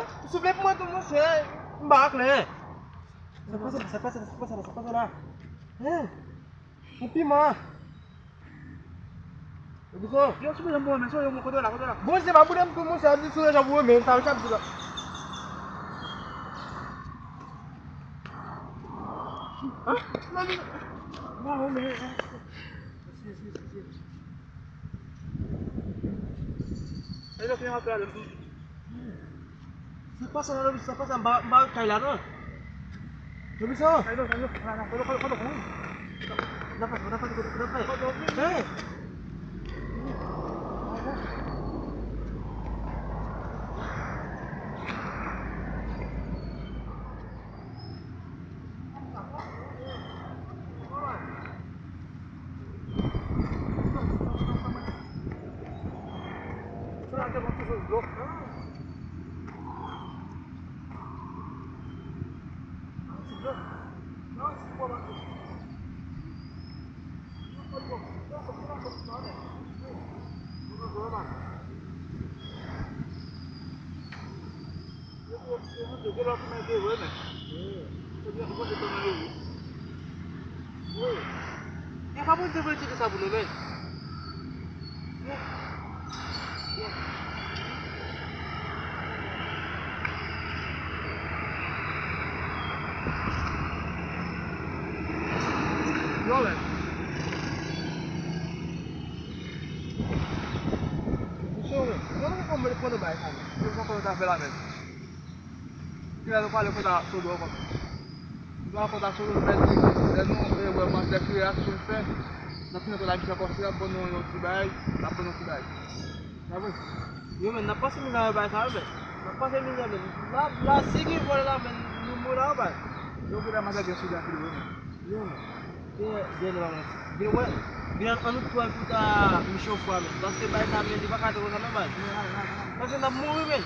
là. Soulève-moi tout mon cher. M'barque là. Ça passe là. Hein? Mon piment. Betul. Yo sudah yang buat mesra yang mau kotor lah. Bos saya babu dem tu mon cher di sudah jabu men tahu cap sudah. Hah? Mau men. Ayo kita apa ada? Ça passe en bas Thailand. Tu bisa? Ayo. Kalau. Dapat. Hei. Ada waktu dulu. Apa pun saya boleh cerita sabun dulu. Rollen. Jongen, waarom kom je er erbij gaan? Eu vou colocar pela mesa. Tirando o palho para tudo, vamos. Vamos botar tudo no pé do eu vou mandar aqui a sua fé. Na fina que eu já consigo pôr no outro bairro, lá pôr no outro bairro. Tá bom? Eu men napa sih minta bayar sahaja. Napa sih minta men. Lah segi boleh men numura bay. Eu vou dar mais aqui sudah aqui dulu. Yo men. Dia ni bang. Bila anu tuan kita mission for men. Pasti bayar sahaja di bakal tu sama bay. Pasti nak move men.